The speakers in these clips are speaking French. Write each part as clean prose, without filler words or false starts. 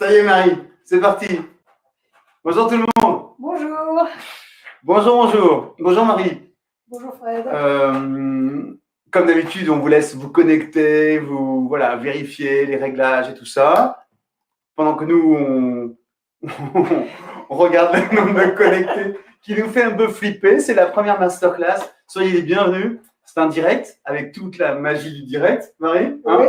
Ça y est, Marie, c'est parti. Bonjour tout le monde. Bonjour. Bonjour. Bonjour Marie. Bonjour Fred. Comme d'habitude, on vous laisse vous connecter, vous vérifier les réglages et tout ça. Pendant que nous, on regarde le nombre de connectés qui nous fait un peu flipper. C'est la première masterclass. Soyez les bienvenus. C'est un direct avec toute la magie du direct, Marie. Oui,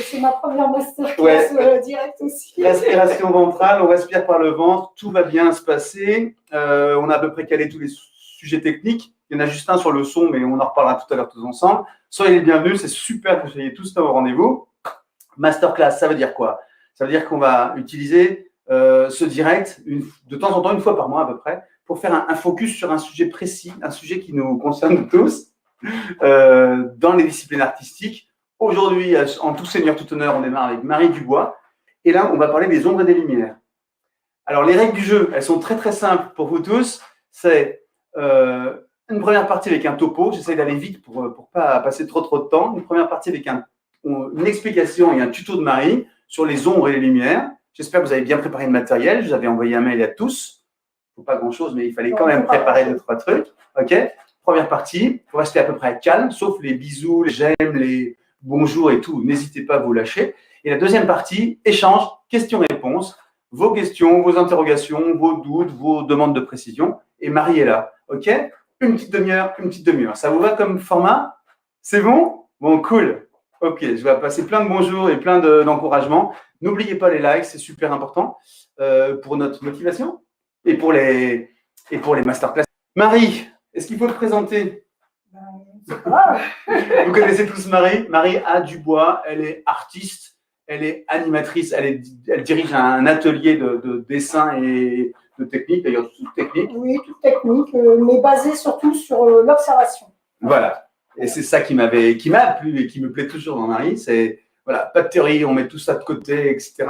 c'est ma première masterclass direct aussi. Respiration ventrale, on respire par le ventre, tout va bien se passer. On a à peu près calé tous les sujets techniques. Il y en a juste un sur le son, mais on en reparlera tout à l'heure tous ensemble. Soyez les bienvenus, c'est super que vous soyez tous au rendez-vous. Masterclass, ça veut dire quoi? Ça veut dire qu'on va utiliser ce direct de temps en temps, une fois par mois à peu près, pour faire un focus sur un sujet précis, un sujet qui nous concerne tous. Dans les disciplines artistiques. Aujourd'hui, en tout seigneur, tout honneur, on démarre avec Marie Dubois. Et là, on va parler des ombres et des lumières. Alors, les règles du jeu, elles sont très, très simples pour vous tous. C'est une première partie avec un topo. J'essaie d'aller vite pour ne pas passer trop de temps. Une première partie avec une explication et un tuto de Marie sur les ombres et les lumières. J'espère que vous avez bien préparé le matériel. Je vous avais envoyé un mail à tous. Il ne faut pas grand-chose, mais il fallait quand même préparer 2-3 trucs. OK ? Première partie, il faut rester à peu près calme, sauf les bisous, les j'aime, les bonjours et tout. N'hésitez pas à vous lâcher. Et la deuxième partie, échange, questions-réponses, vos questions, vos interrogations, vos doutes, vos demandes de précision. Et Marie est là. OK? Une petite demi-heure. Ça vous va comme format? C'est bon? Bon, cool. OK, je vais passer plein de bonjours et plein d'encouragements. N'oubliez pas les likes, c'est super important pour notre motivation et pour les masterclass. Marie, est-ce qu'il faut te présenter? Vous connaissez tous Marie. Marie A. Dubois, elle est artiste, elle est animatrice, elle dirige un atelier de dessin et de technique, d'ailleurs toute technique. Oui, toute technique, mais basée surtout sur l'observation. Voilà, et c'est ça qui m'a plu et qui me plaît toujours dans Marie, c'est pas de théorie, on met tout ça de côté, etc.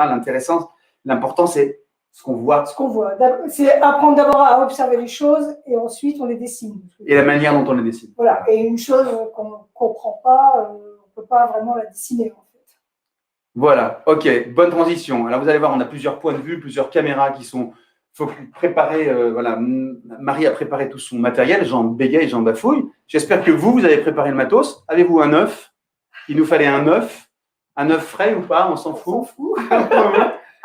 L'important c'est ce qu'on voit. Ce qu'on voit. C'est apprendre d'abord à observer les choses et ensuite on les dessine. Et la manière dont on les dessine. Voilà. Et une chose qu'on ne comprend pas, on ne peut pas vraiment la dessiner en fait. Voilà, ok, bonne transition. Alors vous allez voir, on a plusieurs points de vue, plusieurs caméras qui sont. Il faut préparer. Marie a préparé tout son matériel, j'en bégaye, j'en bafouille. J'espère que vous avez préparé le matos. Avez-vous un œuf? Il nous fallait un œuf frais ou pas? On s'en fout.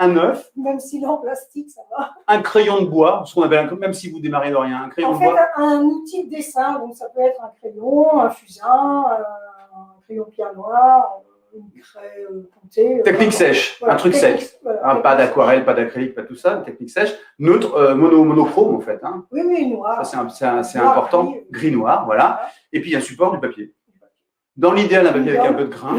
Un œuf. Même s'il est en plastique, ça va. Un crayon de bois, ce qu'on appelle, même si vous démarrez de rien, un crayon de bois. En fait, un outil de dessin, donc ça peut être un crayon, un fusain, un crayon pierre noire, une craie pointée. Technique sèche, voilà, un truc sec. Voilà, pas d'aquarelle, pas d'acrylique, pas tout ça, une technique sèche. Neutre, monochrome en fait. Hein. Oui, noir. Ça, c'est important. Gris-noir, voilà. Et puis un support, du papier. Dans l'idéal, un papier avec un peu de grain.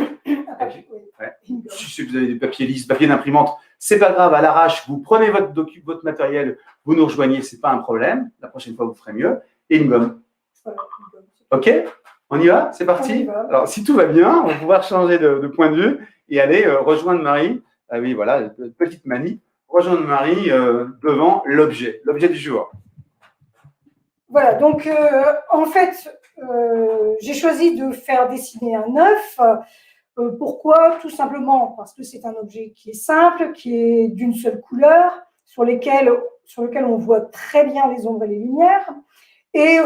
Si vous avez des papiers lisses, papier d'imprimante, c'est pas grave, à l'arrache, vous prenez votre matériel, vous nous rejoignez, c'est pas un problème. La prochaine fois, vous ferez mieux. Et une gomme. OK? On y va? C'est parti? Alors, si tout va bien, on va pouvoir changer de point de vue et aller rejoindre Marie. Ah oui, voilà, petite manie. Rejoindre Marie devant l'objet du jour. Voilà, donc en fait, j'ai choisi de faire dessiner un œuf. Pourquoi? Tout simplement parce que c'est un objet qui est simple, qui est d'une seule couleur, sur lequel on voit très bien les ombres et les lumières, et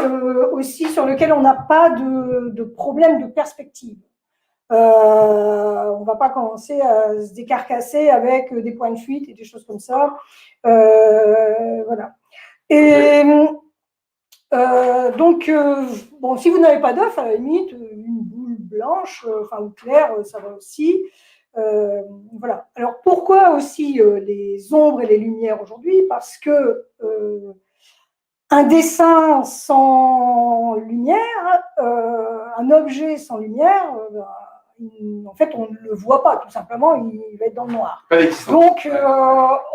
aussi sur lequel on n'a pas de problème de perspective. On ne va pas commencer à se décarcasser avec des points de fuite et des choses comme ça. Voilà. Et donc, si vous n'avez pas d'œuf, à la limite, une boule blanche, ou claire, ça va aussi. Voilà. Alors, pourquoi aussi les ombres et les lumières aujourd'hui? Parce que un dessin sans lumière, un objet sans lumière, en fait, on ne le voit pas, tout simplement, il va être dans le noir. Donc,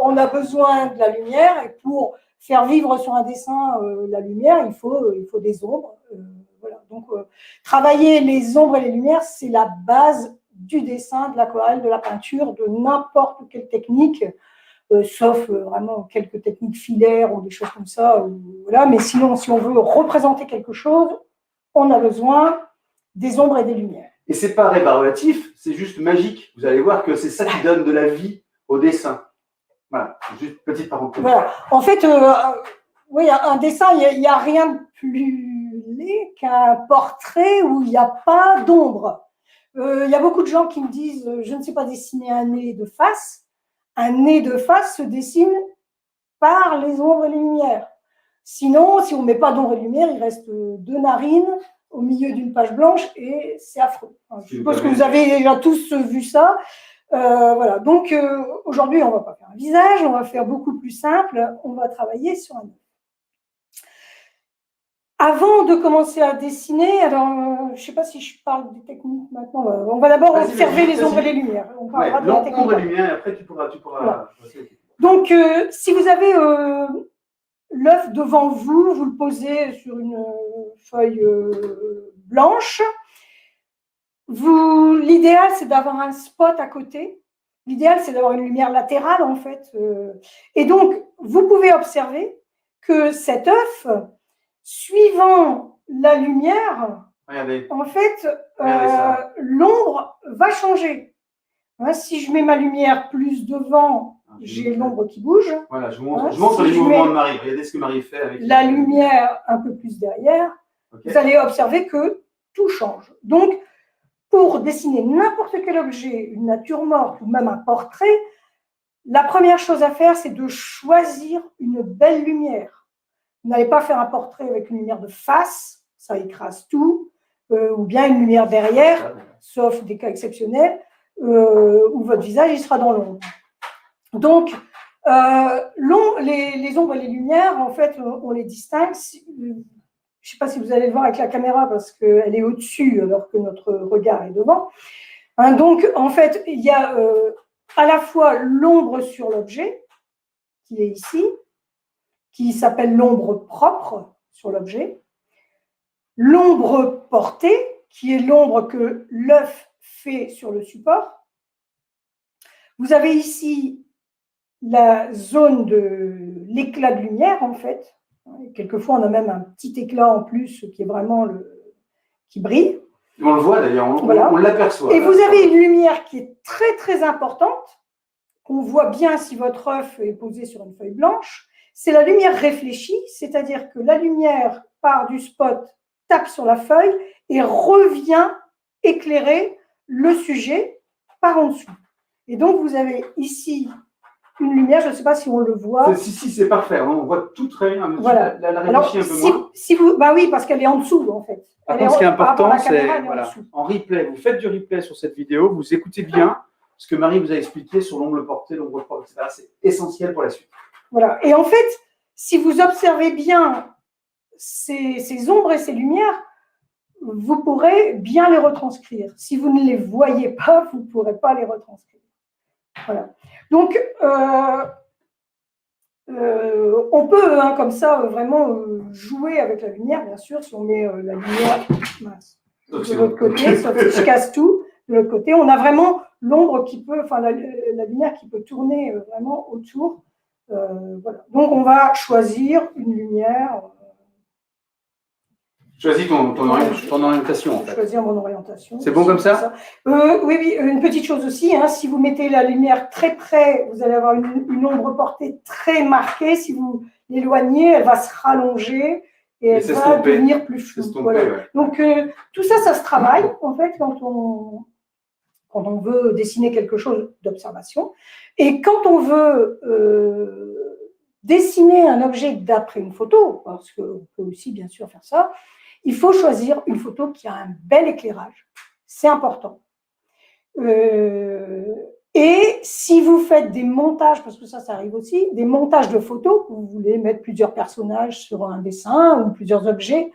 on a besoin de la lumière, et pour faire vivre sur un dessin la lumière, il faut des ombres. Voilà. Donc, travailler les ombres et les lumières, c'est la base du dessin, de l'aquarelle, de la peinture, de n'importe quelle technique, sauf vraiment quelques techniques filaires ou des choses comme ça. Voilà. Mais sinon, si on veut représenter quelque chose, on a besoin des ombres et des lumières. Et c'est pas rébarbatif, c'est juste magique. Vous allez voir que c'est ça qui donne de la vie au dessin. Voilà, juste petite parenthèse. Voilà. En fait, oui, un dessin, il n'y a rien de plus laid qu'un portrait où il n'y a pas d'ombre. Il y a beaucoup de gens qui me disent je ne sais pas dessiner un nez de face. Un nez de face se dessine par les ombres et les lumières. Sinon, si on ne met pas d'ombre et de lumière, il reste deux narines au milieu d'une page blanche et c'est affreux. Je suppose que vous avez déjà tous vu ça. Voilà. Donc, aujourd'hui, on ne va pas faire un visage, on va faire beaucoup plus simple. On va travailler sur un nez. Avant de commencer à dessiner, alors je ne sais pas si je parle des techniques maintenant. On va d'abord observer les ombres et les lumières. On parlera de la technique. L'ombre et les lumières, et après tu pourras. Voilà. Donc, si vous avez l'œuf devant vous, vous le posez sur une feuille blanche. L'idéal, c'est d'avoir un spot à côté. L'idéal, c'est d'avoir une lumière latérale, en fait. Et donc, vous pouvez observer que cet œuf, suivant la lumière, regardez. En fait, l'ombre va changer. Hein, si je mets ma lumière plus devant, j'ai l'ombre qui bouge. Voilà, je montre les mouvements de Marie. Regardez ce que Marie fait avec la lumière un peu plus derrière. Okay. Vous allez observer que tout change. Donc, pour dessiner n'importe quel objet, une nature morte ou même un portrait, la première chose à faire, c'est de choisir une belle lumière. Vous n'allez pas faire un portrait avec une lumière de face, ça écrase tout, ou bien une lumière derrière, sauf des cas exceptionnels, où votre visage il sera dans l'ombre. Donc, les ombres et les lumières, en fait, on les distingue. Je ne sais pas si vous allez le voir avec la caméra parce qu'elle est au-dessus alors que notre regard est devant. Hein, donc, en fait, il y a à la fois l'ombre sur l'objet, qui est ici, qui s'appelle l'ombre propre sur l'objet, l'ombre portée, qui est l'ombre que l'œuf fait sur le support. Vous avez ici la zone de l'éclat de lumière, en fait. Quelquefois, on a même un petit éclat en plus qui est vraiment qui brille. On le voit d'ailleurs, on l'aperçoit. Et vous avez une lumière qui est très, très importante, qu'on voit bien si votre œuf est posé sur une feuille blanche. C'est la lumière réfléchie, c'est-à-dire que la lumière part du spot, tape sur la feuille et revient éclairer le sujet par en dessous. Et donc, vous avez ici une lumière, je ne sais pas si on le voit. Si, c'est parfait, on voit tout très bien. Voilà. La réfléchit un peu moins. Bah oui, parce qu'elle est en dessous, en fait. Par contre, ce qui est important, c'est en replay, vous faites du replay sur cette vidéo, vous écoutez bien ce que Marie vous a expliqué sur l'ombre portée, l'ombre propre, etc. C'est essentiel pour la suite. Voilà. Et en fait, si vous observez bien ces ombres et ces lumières, vous pourrez bien les retranscrire. Si vous ne les voyez pas, vous ne pourrez pas les retranscrire. Voilà. Donc, on peut, hein, comme ça, vraiment jouer avec la lumière, bien sûr, si on met la lumière de l'autre côté, sauf si je casse tout, de l'autre côté, on a vraiment l'ombre qui peut, enfin la lumière qui peut tourner vraiment autour. Voilà. Donc, on va choisir une lumière. Choisis ton orientation. En fait. Choisir mon orientation. C'est bon comme ça, oui, une petite chose aussi, hein, si vous mettez la lumière très près, vous allez avoir une ombre portée très marquée. Si vous l'éloignez, elle va se rallonger et elle va devenir plus floue. Voilà. Ouais. Donc, tout ça, ça se travaille, en fait, quand on veut dessiner quelque chose d'observation. Et quand on veut dessiner un objet d'après une photo, parce qu'on peut aussi, bien sûr, faire ça, il faut choisir une photo qui a un bel éclairage. C'est important. Et si vous faites des montages, parce que ça arrive aussi, des montages de photos, vous voulez mettre plusieurs personnages sur un dessin ou plusieurs objets,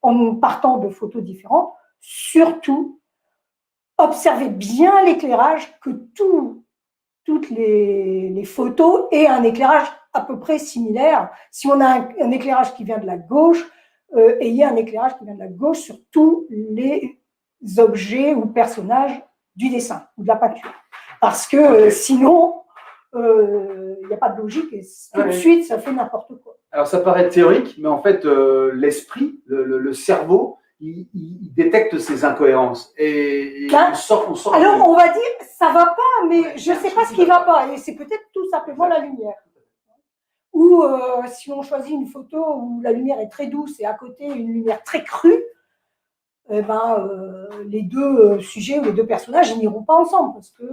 en partant de photos différentes, surtout, observez bien l'éclairage, que toutes les photos aient un éclairage à peu près similaire. Si on a un éclairage qui vient de la gauche, ayez un éclairage qui vient de la gauche sur tous les objets ou personnages du dessin ou de la peinture. Parce que sinon, il n'y a pas de logique et tout de suite, ça fait n'importe quoi. Alors, ça paraît théorique, mais en fait, l'esprit, le cerveau, il détecte ces incohérences. Et Ben, on sort alors, on va dire, ça va pas, mais je ne sais pas ce qui va pas. Et c'est peut-être tout simplement la lumière. Ou si on choisit une photo où la lumière est très douce et à côté une lumière très crue, eh ben, les deux sujets ou les deux personnages ils n'iront pas ensemble. Parce que,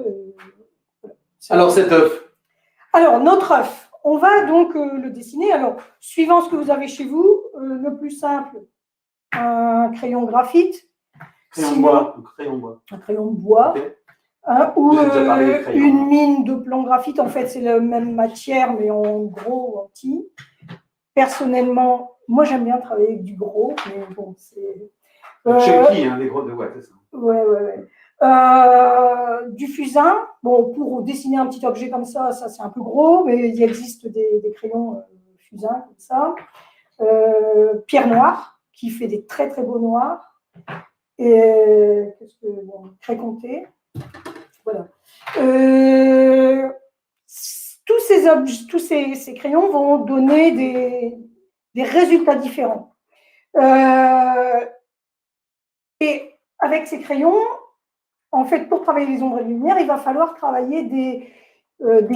alors, cet œuf. Alors, notre œuf, on va donc le dessiner. Alors, suivant ce que vous avez chez vous, le plus simple, un crayon graphite. Crayon de bois. Crayon de bois. Un crayon de bois. Okay. Ou une mine de plomb graphite. En fait, c'est la même matière, mais en gros, en petit. Personnellement, moi, j'aime bien travailler avec du gros, mais bon, c'est... Chunky, hein, les gros de ouais, c'est ça. Ouais. Du fusain, bon, pour dessiner un petit objet comme ça c'est un peu gros, mais il existe des crayons fusain comme ça. Pierre noire, qui fait des très très beaux noirs. Et qu'est-ce que bon, craie comptée. Voilà. Tous ces crayons vont donner des résultats différents. Et avec ces crayons, en fait, pour travailler les ombres et les lumières, il va falloir travailler des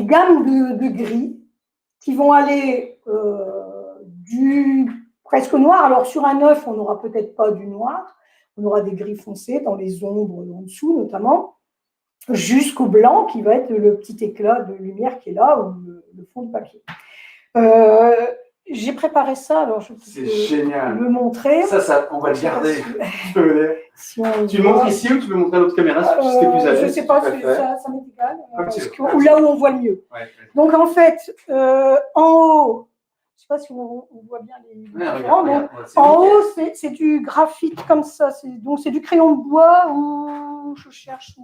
gammes de gris qui vont aller du presque noir. Alors, sur un œuf, on n'aura peut-être pas du noir. On aura des gris foncés dans les ombres en dessous, notamment, jusqu'au blanc, qui va être le petit éclat de lumière qui est là, ou le fond de papier. J'ai préparé ça, alors je peux le montrer. Ça, on va le garder. Si tu le montres ici ou tu peux montrer à l'autre caméra si c'était plus à l'aise. Je ne sais pas, ça m'est égal. Ou là où on voit le mieux. Ouais. Donc en fait, en haut, je ne sais pas si on voit bien les différents. En haut, c'est du graphite comme ça. Donc c'est du crayon de bois ou je cherche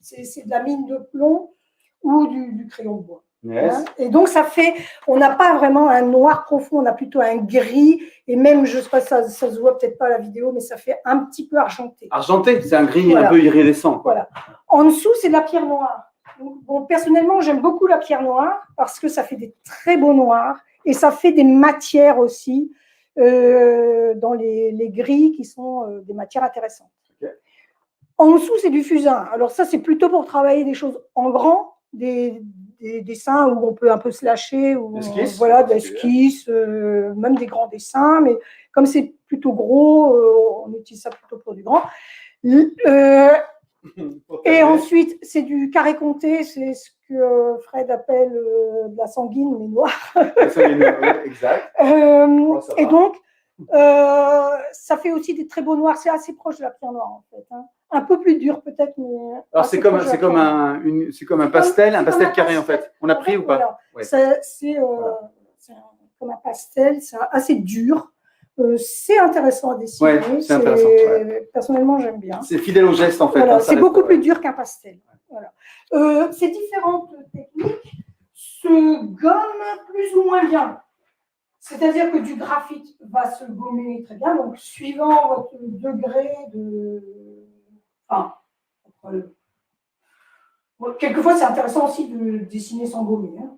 c'est de la mine de plomb ou du crayon de bois. Yes. Hein, et donc, ça fait, on n'a pas vraiment un noir profond, on a plutôt un gris, et même, je ne sais pas, ça se voit peut-être pas à la vidéo, mais ça fait un petit peu argenté. Argenté, c'est un gris un peu iridescent. Voilà. En dessous, c'est de la pierre noire. Donc, bon, personnellement, j'aime beaucoup la pierre noire parce que ça fait des très beaux noirs et ça fait des matières aussi dans les gris qui sont des matières intéressantes. Okay. En dessous, c'est du fusain. Alors ça, c'est plutôt pour travailler des choses en grand, des dessins où on peut un peu se lâcher, ou voilà, des esquisses, même des grands dessins, mais comme c'est plutôt gros, on utilise ça plutôt pour du grand. Et ensuite, c'est du carré compté, c'est ce que Fred appelle de la sanguine, mais noire. Exact. Et donc, ça fait aussi des très beaux noirs, c'est assez proche de la pierre noire en fait. Hein. Un peu plus dur peut-être, mais. Alors c'est comme un pastel, carré en fait. On a pris ou pas? Voilà. Ouais. C'est comme un pastel, c'est assez dur. C'est intéressant à dessiner. Ouais, c'est intéressant. Ouais. Personnellement, j'aime bien. C'est fidèle au geste en fait. Voilà, c'est beaucoup plus dur qu'un pastel. Voilà. Ces différentes techniques se gomment plus ou moins bien. C'est-à-dire que du graphite va se gommer très bien, donc suivant votre degré de. Enfin, quelquefois, c'est intéressant aussi de dessiner sans gommer. Hein.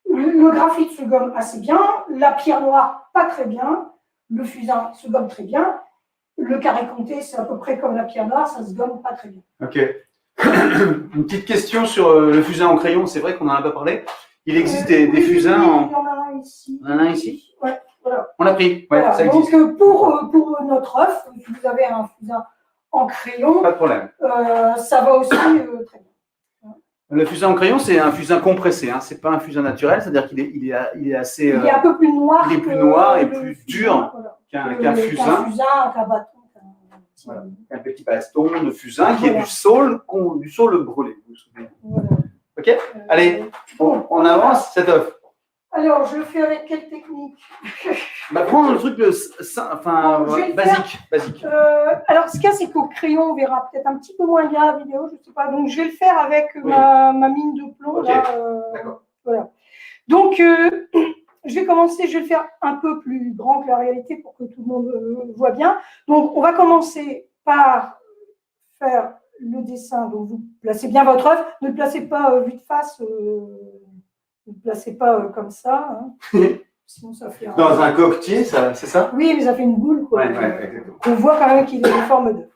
Le graphite se gomme assez bien, la pierre noire, pas très bien, le fusain se gomme très bien, le carré compté, c'est à peu près comme la pierre noire, ça se gomme pas très bien. Ok. Une petite question sur le fusain en crayon, c'est vrai qu'on n'en a pas parlé. Il existe des fusains en. Il y en a un ici. On en a un ici. Ouais, voilà. On l'a pris. Ouais, voilà. Ça existe. Donc pour notre œuf, si vous avez un fusain en crayon, pas de problème. Ça va aussi très bien. Le fusain en crayon, c'est un fusain compressé. Hein. C'est pas un fusain naturel, c'est-à-dire qu'il est assez. Il est un peu plus noir. Il est plus noir et plus dur qu'un fusain. Qu'un bâton. Voilà. Un petit baston de fusain qui est du saule brûlé. Vous vous souvenez. Voilà. Ok. Allez, on avance cet œuf. Alors, je le fais avec quelle technique? Prends le truc basique. Alors, ce qu'il y a, c'est qu'au crayon, on verra peut-être un petit peu moins bien la vidéo, je ne sais pas. Donc, je vais le faire avec ma mine de plomb. Okay. D'accord. Voilà. Donc, je vais commencer, je vais le faire un peu plus grand que la réalité pour que tout le monde voit bien. Donc, on va commencer par faire le dessin. Donc, vous placez bien votre œuf. Ne le placez pas vue de face. Ne le placez pas comme ça. Hein. sinon ça fait Dans un coquetier, c'est ça? Oui, mais ça fait une boule, quoi. Ouais, exactement. On voit quand même qu'il est de forme d'œuf.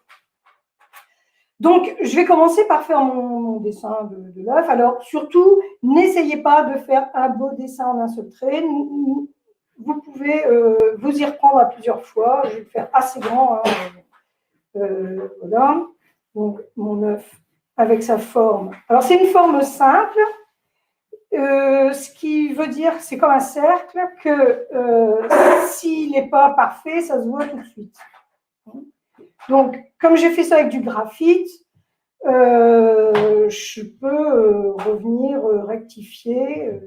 Donc, je vais commencer par faire mon dessin de l'œuf. Alors, surtout, n'essayez pas de faire un beau dessin en un seul trait. Vous pouvez vous y reprendre à plusieurs fois. Je vais le faire assez grand. Voilà. Donc, mon œuf avec sa forme. Alors, c'est une forme simple. Ce qui veut dire, c'est comme un cercle, que s'il n'est pas parfait, ça se voit tout de suite. Donc, comme j'ai fait ça avec du graphite, je peux revenir rectifier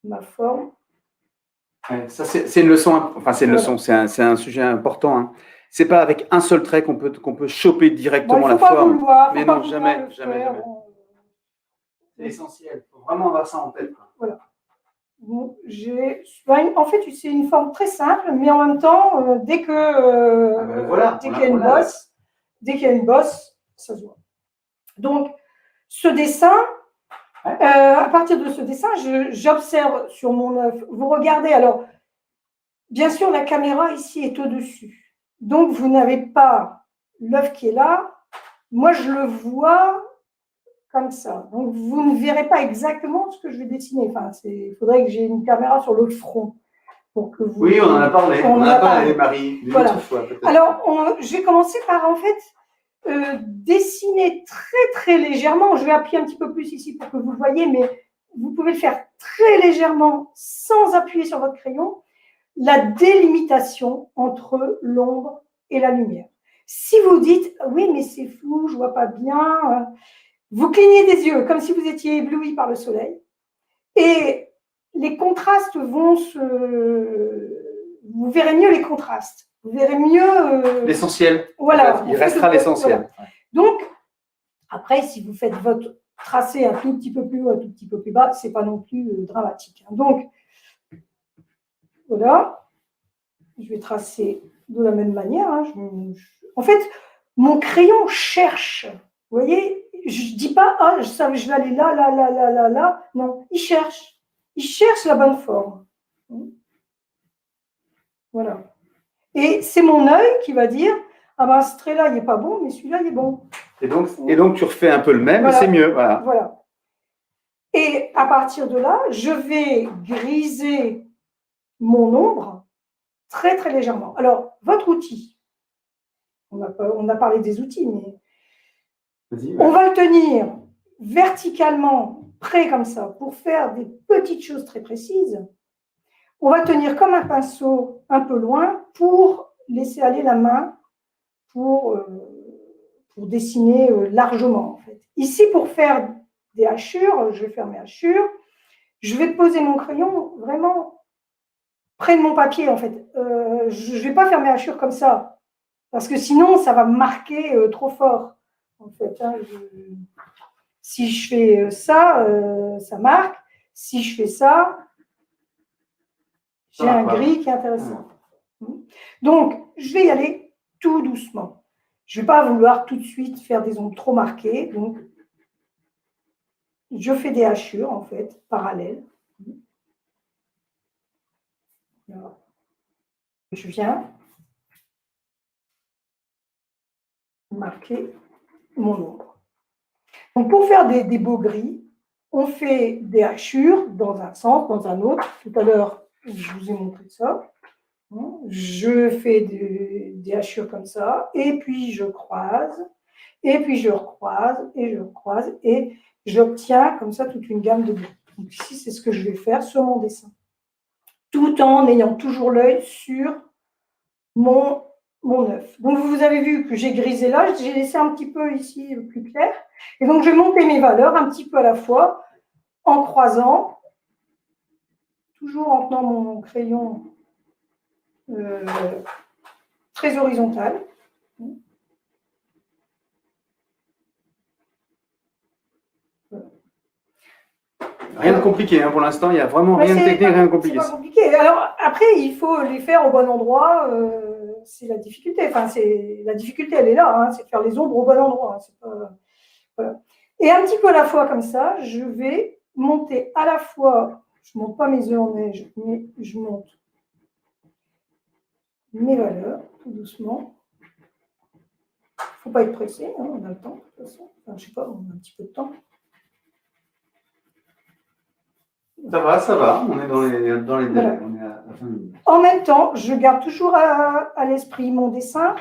ma forme. Ouais, ça, c'est une leçon, enfin, c'est une leçon, c'est un sujet important. Hein. C'est pas avec un seul trait qu'on peut choper directement la forme. Mais non, jamais. C'est essentiel. Il faut vraiment avoir ça en tête. Voilà. Donc, en fait, c'est une forme très simple, mais en même temps, dès qu'il y a une bosse, ça se voit. Donc, ce dessin, à partir de ce dessin, j'observe sur mon œuf. Vous regardez, alors, bien sûr, la caméra ici est au-dessus. Donc, vous n'avez pas l'œuf qui est là. Moi, je le vois comme ça. Donc, vous ne verrez pas exactement ce que je vais dessiner. Enfin, il faudrait que j'ai une caméra sur l'autre front. Pour que vous... Oui, on en a parlé. On en a parlé, Marie, voilà. Fois, peut-être. Alors, je vais commencer par, en fait, dessiner très, très légèrement. Je vais appuyer un petit peu plus ici pour que vous le voyez, mais vous pouvez le faire très légèrement, sans appuyer sur votre crayon, la délimitation entre l'ombre et la lumière. Si vous dites, oui, mais c'est flou, je ne vois pas bien, vous clignez des yeux comme si vous étiez ébloui par le soleil. Et les contrastes vont vous verrez mieux les contrastes. Vous verrez mieux… l'essentiel. Voilà. Il restera l'essentiel. Voilà. Donc, après, si vous faites votre tracé un tout petit peu plus haut, un tout petit peu plus bas, ce n'est pas non plus dramatique. Donc, voilà. Je vais tracer de la même manière. Hein. En fait, mon crayon cherche. Vous voyez, je ne dis pas, ah, je vais aller là, là, là, là, là, là. Non, il cherche. Il cherche la bonne forme. Voilà. Et c'est mon œil qui va dire, ah ben ce trait-là, il n'est pas bon, mais celui-là, il est bon. Et donc, tu refais un peu le même, voilà. Et c'est mieux. Voilà. Et à partir de là, je vais griser mon ombre très, très légèrement. Alors, votre outil, on a parlé des outils, mais on va le tenir verticalement, près comme ça, pour faire des petites choses très précises. On va tenir comme un pinceau un peu loin pour laisser aller la main pour dessiner largement. En fait. Ici, pour faire des hachures, je vais faire mes hachures. Je vais poser mon crayon vraiment près de mon papier, en fait. Je ne vais pas faire mes hachures comme ça, parce que sinon, ça va marquer trop fort. En fait, hein, si je fais ça, ça marque. Si je fais ça, j'ai un gris qui est intéressant. Donc, je vais y aller tout doucement. Je ne vais pas vouloir tout de suite faire des ombres trop marquées. Donc, je fais des hachures, en fait, parallèles. Là. Je viens marquer mon ombre. Donc, pour faire des beaux gris, on fait des hachures dans un sens, dans un autre. Tout à l'heure, je vous ai montré ça. Je fais des hachures comme ça, et puis je croise, et puis je recroise, et je recroise, et j'obtiens comme ça toute une gamme de gris. Donc ici, c'est ce que je vais faire sur mon dessin, tout en ayant toujours l'œil sur mon œuf. Donc vous avez vu que j'ai grisé là, j'ai laissé un petit peu ici plus clair, et donc je vais monter mes valeurs un petit peu à la fois, en croisant, toujours en tenant mon crayon très horizontal. Rien de compliqué, hein, pour l'instant, il n'y a vraiment rien de technique, rien de compliqué. C'est pas compliqué. Alors, après, il faut les faire au bon endroit, c'est la difficulté. Enfin, la difficulté, elle est là, hein, c'est de faire les ombres au bon endroit. Voilà. Et un petit peu à la fois, comme ça, je vais monter à la fois je ne monte pas mes œufs en neige, mais je monte mes valeurs, tout doucement. Il ne faut pas être pressé, hein, on a le temps, de toute façon. Enfin, je ne sais pas, on a un petit peu de temps. Ça va, on est dans les délais, Voilà. on est à 20 minutes. En même temps, je garde toujours à l'esprit mon dessin.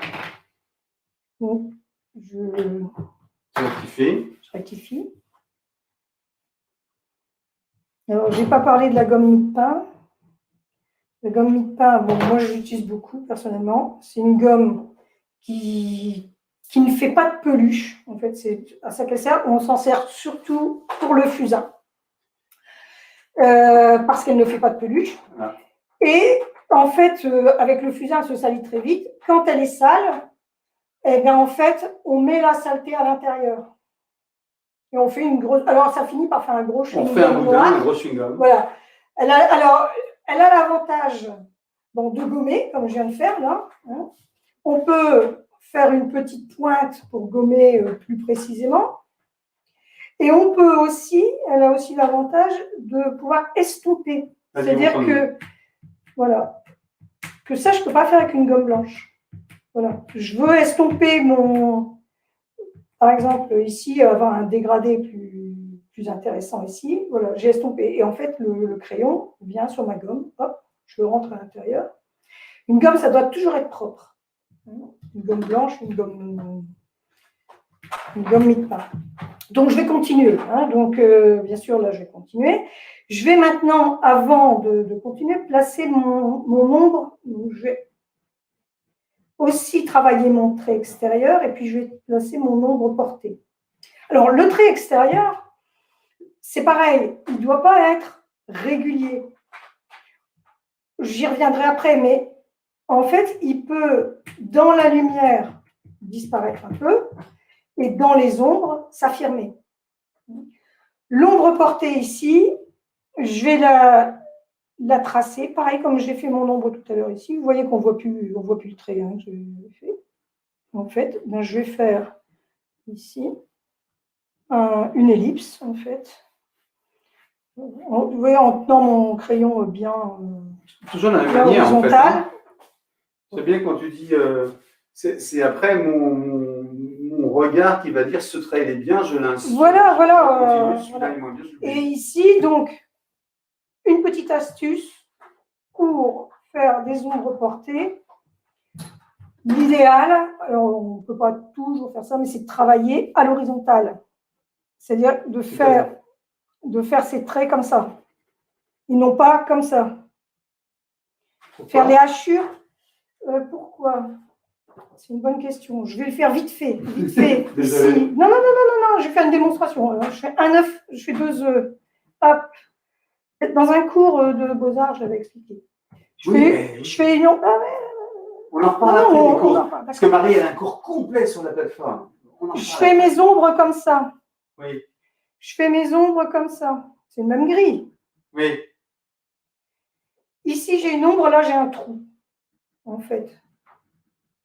Donc, je rectifie. Alors, je n'ai pas parlé de la gomme mie-de-pain. La gomme mie-de-pain, bon, moi, je l'utilise beaucoup, personnellement. C'est une gomme qui ne fait pas de peluche. En fait, c'est à ça qu'elle sert. On s'en sert surtout pour le fusain. Parce qu'elle ne fait pas de peluche. Ah. Et en fait, avec le fusain, elle se salit très vite. Quand elle est sale, eh bien, en fait, on met la saleté à l'intérieur. Et on fait une grosse. Alors, ça finit par faire un gros chewing-gum. On fait un boudin, un gros chewing-gum. Voilà. Elle a l'avantage de gommer, comme je viens de faire là. Hein. On peut faire une petite pointe pour gommer plus précisément. Et on peut aussi, elle a aussi l'avantage de pouvoir estomper. C'est-à-dire que, voilà, que ça, je ne peux pas faire avec une gomme blanche. Voilà. Je veux estomper par exemple, ici, avoir un dégradé plus intéressant ici. Voilà, j'ai estompé. Et en fait, le crayon vient sur ma gomme. Hop, je le rentre à l'intérieur. Une gomme, ça doit toujours être propre. Une gomme blanche, une gomme mie-de-pain. Donc, je vais continuer. Hein. Donc, bien sûr, là, je vais continuer. Je vais maintenant, avant de continuer, placer mon ombre. Donc, je vais aussi travailler mon trait extérieur et puis je vais placer mon ombre portée. Alors, le trait extérieur, c'est pareil, il ne doit pas être régulier. J'y reviendrai après, mais en fait, il peut, dans la lumière, disparaître un peu et dans les ombres, s'affirmer. L'ombre portée ici, je vais la tracer, pareil comme j'ai fait mon ombre tout à l'heure ici. Vous voyez qu'on ne voit plus le trait hein, que j'ai fait. En fait, je vais faire ici une ellipse, en fait. Vous voyez, en tenant mon crayon bien toujours dans la même manière, en fait. Hein. C'est bien quand tu dis, c'est après mon regard qui va dire ce trait il est bien, je l'insiste. Voilà. Bien, et ici, donc, une petite astuce pour faire des ombres portées. L'idéal, alors on ne peut pas toujours faire ça, mais c'est de travailler à l'horizontale. C'est-à-dire de faire ces traits comme ça. Ils n'ont pas comme ça. Pourquoi? Faire les hachures, pourquoi? C'est une bonne question. Je vais le faire vite fait. Ici. Non, je vais faire une démonstration. Alors, je fais un œuf, je fais 2 œufs. Hop. Dans un cours de Beaux-Arts, je l'avais expliqué. Je fais une. On en reparle après des cours. Parce que Marie, elle a un cours complet sur la plateforme. Je fais mes ombres comme ça. Oui. Je fais mes ombres comme ça. C'est le même gris. Oui. Ici, j'ai une ombre, là, j'ai un trou. En fait.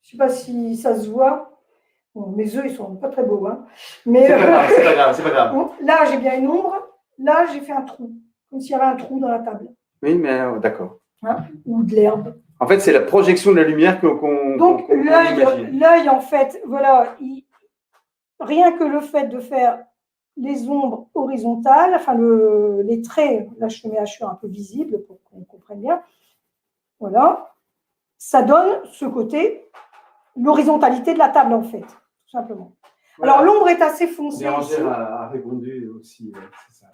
Je ne sais pas si ça se voit. Bon, mes œufs, ils ne sont pas très beaux. Hein. Mais, c'est pas grave. Bon, là, j'ai bien une ombre. Là, j'ai fait un trou. Comme s'il y avait un trou dans la table. Oui, mais d'accord. Hein, ou de l'herbe. En fait, c'est la projection de la lumière Donc, l'œil, en fait, voilà, rien que le fait de faire les ombres horizontales, enfin les traits, là je fais mes hachures un peu visibles pour qu'on comprenne bien, voilà, ça donne ce côté, l'horizontalité de la table en fait, tout simplement. Voilà. Alors l'ombre est assez foncée. Bérangère a répondu aussi, c'est ça.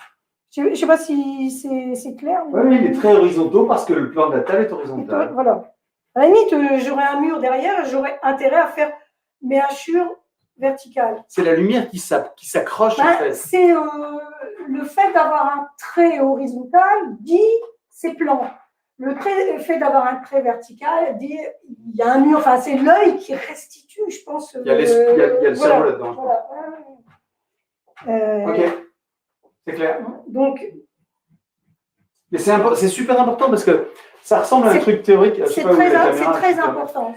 Je ne sais pas si c'est clair. Oui, il est très horizontaux parce que le plan de la table est horizontal. Voilà. À la limite, j'aurais un mur derrière, j'aurais intérêt à faire mes hachures verticales. C'est la lumière qui s'accroche en fait. C'est le fait d'avoir un trait horizontal dit c'est plan. Le fait d'avoir un trait vertical dit il y a un mur, enfin c'est l'œil qui restitue, je pense. Il y a le cerveau là-dedans. Voilà. Ok, c'est clair. Donc, mais c'est super important parce que ça ressemble à un truc théorique. C'est très important.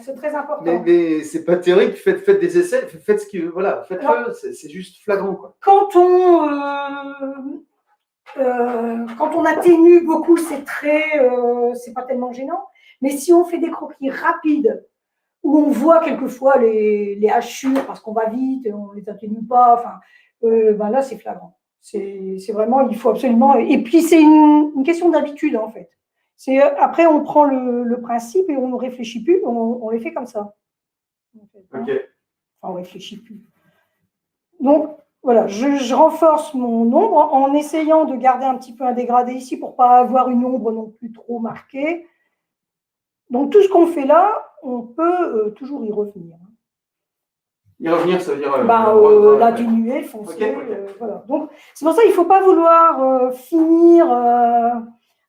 Mais c'est pas théorique. Faites des essais. Faites ce qui, voilà. Faites-le. C'est juste flagrant quoi. Quand on quand on atténue beaucoup ces traits, c'est pas tellement gênant. Mais si on fait des croquis rapides, où on voit quelquefois les hachures parce qu'on va vite, on ne les atténue pas, enfin, ben là, c'est flagrant. C'est vraiment, il faut absolument. Et puis, c'est une question d'habitude, en fait. Après, on prend le principe et on ne réfléchit plus, on les fait comme ça. En fait, hein. Ok. Enfin, on ne réfléchit plus. Donc, voilà, je renforce mon ombre en essayant de garder un petit peu un dégradé ici pour ne pas avoir une ombre non plus trop marquée. Donc, tout ce qu'on fait là, on peut toujours y revenir. Y revenir, ça veut dire. L'atténuer, foncer. Ok. Voilà. Donc, c'est pour ça qu'il ne faut pas vouloir finir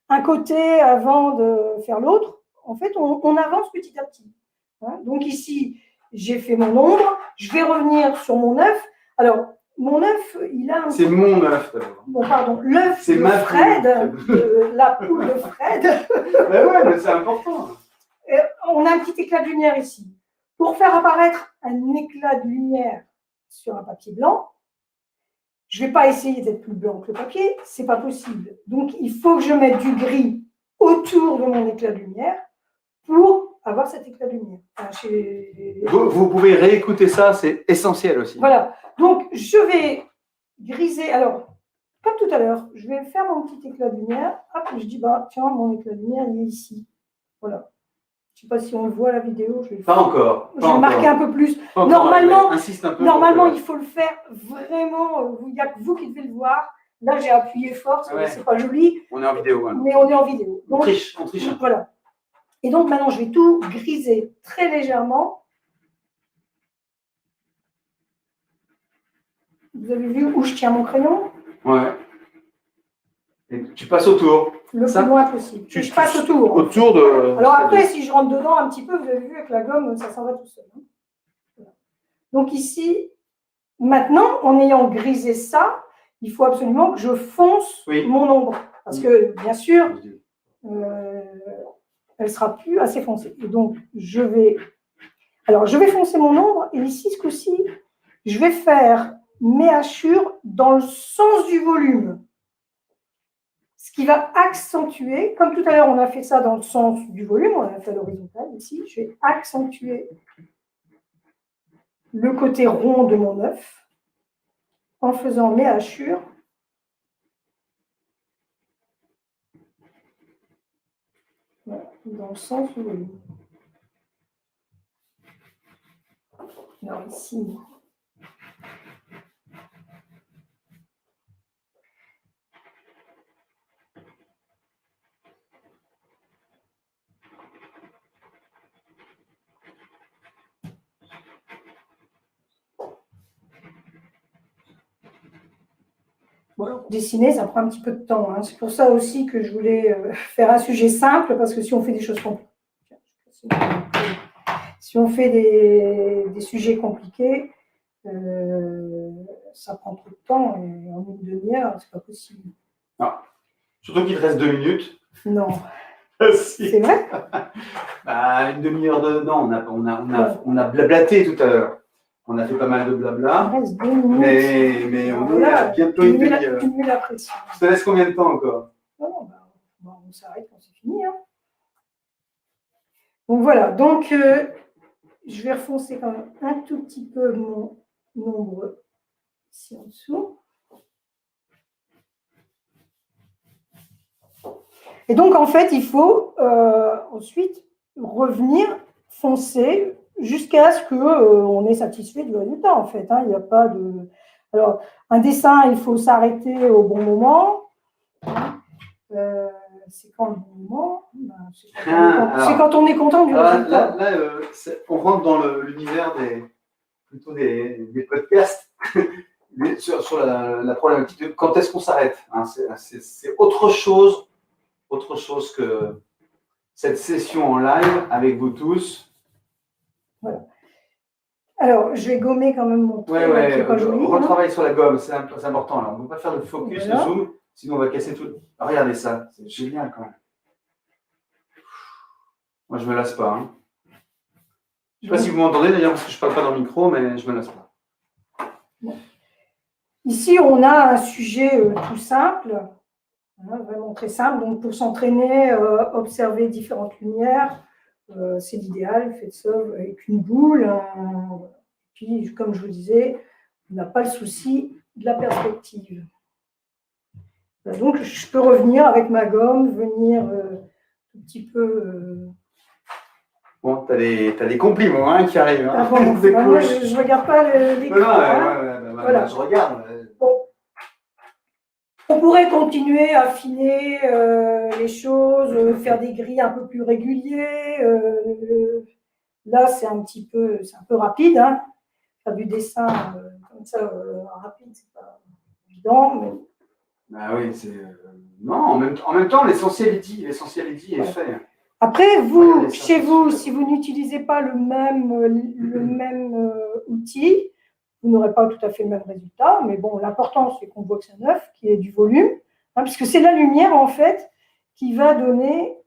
un côté avant de faire l'autre. En fait, on avance petit à petit. Hein. Donc, ici, j'ai fait mon ombre. Je vais revenir sur mon œuf. Alors, mon œuf, il a un. C'est mon œuf, d'abord. Bon, pardon, l'œuf C'est de ma Fred, la poule de Fred. Mais ouais, mais c'est important. On a un petit éclat de lumière ici. Pour faire apparaître un éclat de lumière sur un papier blanc, je ne vais pas essayer d'être plus blanc que le papier, ce n'est pas possible. Donc, il faut que je mette du gris autour de mon éclat de lumière pour avoir cet éclat de lumière. Enfin, Vous pouvez réécouter ça, c'est essentiel aussi. Voilà. Donc, je vais griser. Alors, comme tout à l'heure, je vais faire mon petit éclat de lumière. Hop, je dis, bah, tiens, mon éclat de lumière, il est ici. Voilà. Je ne sais pas si on le voit la vidéo. Pas encore. Je vais marquer un peu plus. Pas normalement, insiste un peu normalement il faut le faire vraiment. Il n'y a que vous qui devez le voir. Là, j'ai appuyé fort, ce n'est pas joli. On est en vidéo. Mais on est en vidéo. Donc, on triche. Voilà. Et donc, maintenant, je vais tout griser très légèrement. Vous avez vu où je tiens mon crayon? Ouais. Et tu passes autour. Le plus loin possible. Je passe autour. Autour de. Alors après, si je rentre dedans un petit peu, vous avez vu avec la gomme, ça s'en va tout seul. Voilà. Donc ici, maintenant, en ayant grisé ça, il faut absolument que je fonce mon ombre. Parce que, bien sûr, elle ne sera plus assez foncée. Et donc, je vais foncer mon ombre. Et ici, ce coup-ci, je vais faire mes hachures dans le sens du volume. Ce qui va accentuer, comme tout à l'heure, on a fait ça dans le sens du volume, on a fait à l'horizontale ici, je vais accentuer le côté rond de mon œuf en faisant mes hachures. Voilà, dans le sens du volume. Alors ici, bon, dessiner, ça prend un petit peu de temps. Hein. C'est pour ça aussi que je voulais faire un sujet simple, parce que si on fait des choses compliquées, si on fait des sujets compliqués, ça prend trop de temps et en une demi-heure, c'est pas possible. Non. Surtout qu'il te reste 2 minutes. Non. Si. C'est vrai? Bah, une demi-heure de. Non, on a blablaté tout à l'heure. On a fait pas mal de blabla. Il reste 2 minutes. Mais on est à bientôt une demi-heure. Tu me mets la pression. Je te laisse combien de temps encore? Non, on s'arrête quand c'est fini. Hein. Donc voilà, donc je vais refoncer quand même un tout petit peu mon ombre ici en dessous. Et donc en fait, il faut ensuite revenir foncer jusqu'à ce qu'on est satisfait du résultat en fait. Hein. Il n'y a pas de. Alors, un dessin, il faut s'arrêter au bon moment. C'est quand le bon moment? C'est quand on est content du résultat. Là, on rentre dans l'univers des podcasts sur la problématique de quand est-ce qu'on s'arrête. Hein, c'est autre chose que cette session en live avec vous tous. Voilà. Alors, je vais gommer quand même mon trait. Retravaille sur la gomme, c'est important. Alors, on ne peut pas faire le focus, le zoom, sinon on va casser tout. Alors, regardez ça, c'est génial quand même. Moi, je ne me lasse pas. Hein. Je ne sais pas si vous m'entendez d'ailleurs, parce que je ne parle pas dans le micro, mais je ne me lasse pas. Ici, on a un sujet tout simple. hein, vraiment très simple. Donc, pour s'entraîner, observer différentes lumières, c'est l'idéal. Faites ça avec une boule. Puis, comme je vous disais, on n'a pas le souci de la perspective. Donc, je peux revenir avec ma gomme, venir un petit peu. Bon, tu as des compliments hein, qui arrivent. Hein. Ah bon, C'est bah, cool. moi, je ne regarde pas l'écran. Non, Hein. Voilà. je regarde. Bon. On pourrait continuer à affiner les choses, faire des gris un peu plus réguliers. Là, c'est un peu rapide. Hein. Faire du dessin comme ça rapide, c'est pas évident. Mais... Ah oui, c'est. Non, en même temps, l'essentiel est dit. L'essentiel est dit et fait. Après, vous, chez vous, si vous n'utilisez pas le même outil, vous n'aurez pas tout à fait le même résultat. Mais bon, l'important, c'est qu'on voit que c'est un œuf, qu'il y ait du volume, hein, puisque c'est la lumière, en fait, qui va donner.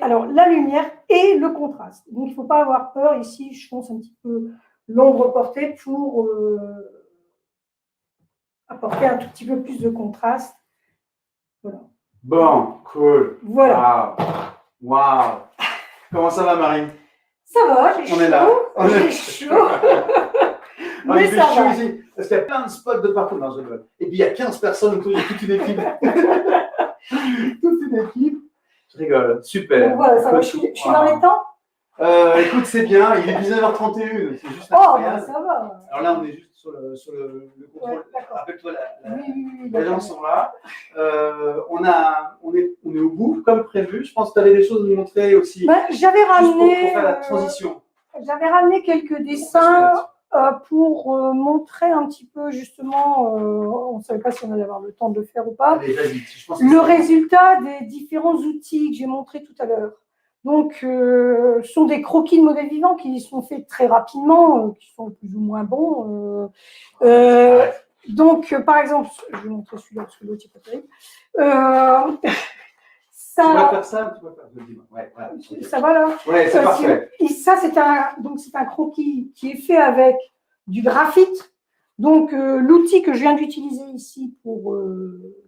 Alors, la lumière et le contraste. Donc, il ne faut pas avoir peur. Ici, je fonce un petit peu l'ombre portée pour apporter un tout petit peu plus de contraste. Voilà. Bon, cool. Voilà. Waouh. Comment ça va, Marie? Ça va, j'ai chaud. On est là. On est chaud. Mais ça va. Ici, parce qu'il y a plein de spots de partout dans ce web. Et puis, il y a 15 personnes autour de toute une équipe. Toute une équipe. Je rigole. Super. Donc, voilà, ça va. Je suis dans les temps? Écoute, c'est bien. Il est 19h31. C'est juste incroyable. Oh, bah, ça va. Alors là, on est juste sur le contrôle. Ouais, rappelle-toi, oui, les gens sont là. On est au bout, comme prévu. Je pense que tu avais des choses à nous montrer aussi. J'avais ramené. Pour faire la transition. J'avais ramené quelques dessins pour montrer un petit peu, justement, on ne savait pas si on allait avoir le temps de le faire ou pas. Allez, vas-y, je pense le résultat des différents outils que j'ai montrés tout à l'heure. Donc, ce sont des croquis de modèles vivants qui sont faits très rapidement, qui sont plus ou moins bons. Donc, par exemple, je vais montrer celui-là parce que l'autre n'est pas terrible. Tu vas faire ça, tu vas faire. Ouais, voilà. Ça va là? Ouais, c'est parfait. Ça, c'est un croquis qui est fait avec du graphite. Donc, l'outil que je viens d'utiliser ici pour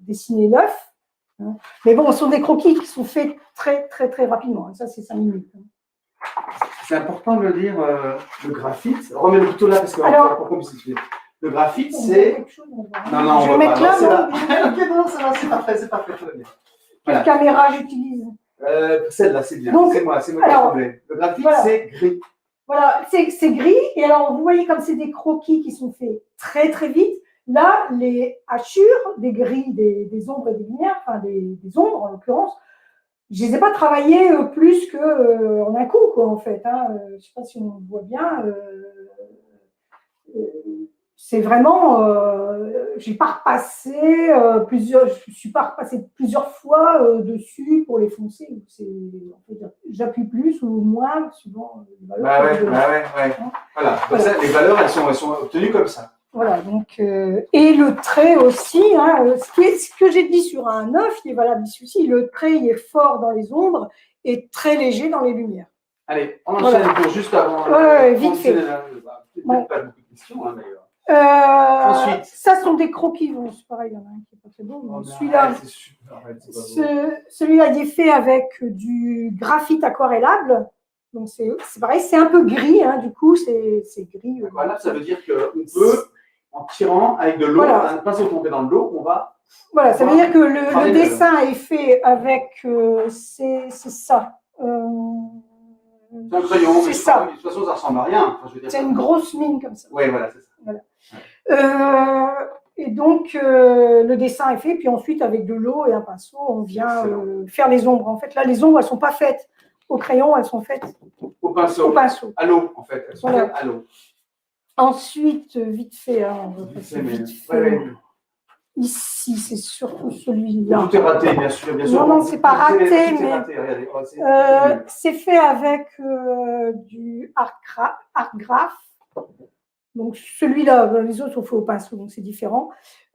dessiner l'œuf. Hein. Mais bon, ce sont des croquis qui sont faits très, très, très rapidement. Ça, c'est 5 minutes. C'est important de le dire, le graphite. Remets le couteau là parce que pour qu'on puisse expliquer. Le graphite, c'est. Non, je vais mettre là. Ok, non, ça va, c'est parfait, tout va bien. Quelle caméra j'utilise? Celle-là, c'est bien. C'est moi qui ai trouvé. Le graphite, c'est gris. Voilà, c'est gris. Et alors, vous voyez comme c'est des croquis qui sont faits très, très vite. Là, les hachures des grilles, des ombres et des lumières, enfin des ombres en l'occurrence, je ne les ai pas travaillées plus qu'en un coup, quoi, en fait. Hein. Je ne sais pas si on voit bien. C'est vraiment, je ne suis pas repassée plusieurs fois dessus pour les foncer. J'appuie plus ou moins suivant les valeurs. Ouais. Voilà. Ça, les valeurs, elles sont obtenues comme ça. Voilà, donc, et le trait aussi, hein, ce que j'ai dit sur un œuf, il est valable ici aussi, le trait il est fort dans les ombres et très léger dans les lumières. Allez, on enchaîne pour juste avant. Vite fait. Peut-être pas beaucoup de questions, hein, d'ailleurs. Ensuite, ça sont des croquis, bon, c'est pareil, il y en a un qui n'est pas très beau. Celui-là, il est fait avec du graphite aquarellable. Donc, c'est pareil, c'est un peu gris, hein, du coup, c'est gris. Aquarellable, ça veut dire qu'on peut, en tirant avec de l'eau, un pinceau tombé dans de l'eau, on va. Voilà, ça veut dire que le dessin est fait avec. C'est ça. C'est un crayon, mais de toute façon, ça ressemble à rien. Enfin, c'est une grosse mine comme ça. Oui, voilà, c'est ça. Voilà. Ouais. Et donc, le dessin est fait, puis ensuite, avec de l'eau et un pinceau, on vient faire les ombres. En fait, là, les ombres, elles ne sont pas faites au crayon, elles sont faites au pinceau. À l'eau, en fait. Elles sont faites à l'eau. Ensuite, vite fait, hein, on va passer vite fait. Ici, c'est surtout celui-là. Tout est raté, bien sûr. Non, c'est pas raté, mais c'est fait avec du art graph. Donc, celui-là, les autres sont faits au pinceau, donc c'est différent.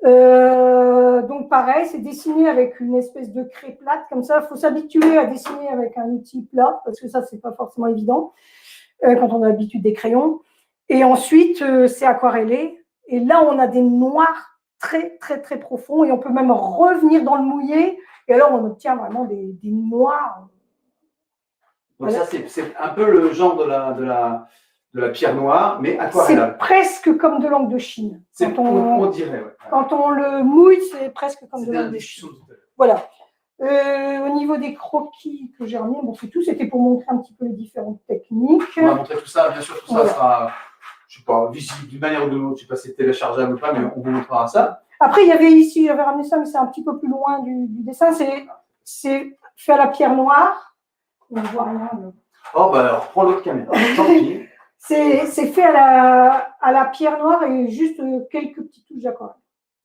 Donc, pareil, c'est dessiné avec une espèce de craie plate, comme ça. Il faut s'habituer à dessiner avec un outil plat, parce que ça, c'est pas forcément évident quand on a l'habitude des crayons. Et ensuite, c'est aquarellé. Et là, on a des noirs très, très, très profond et on peut même revenir dans le mouillé et alors on obtient vraiment des noirs. Donc ça, c'est un peu le genre de la pierre noire, mais aquarellable. C'est presque comme de l'encre de Chine. On dirait, ouais. Quand on le mouille, c'est presque comme de l'encre de Chine. Voilà. Au niveau des croquis que j'ai remis, bon, c'est tout. C'était pour montrer un petit peu les différentes techniques. On va montrer tout ça. Bien sûr, tout ça sera, je sais pas, visible d'une manière ou d'une autre. Je ne sais pas si c'est téléchargeable ou pas, mais on vous montrera ça. Après, il y avait ici, j'avais ramené ça, mais c'est un petit peu plus loin du dessin. C'est fait à la pierre noire. On ne voit rien. Mais... Oh, bah alors, prends l'autre caméra. Tant pis. C'est fait à la pierre noire et juste quelques petites touches d'aquarelle.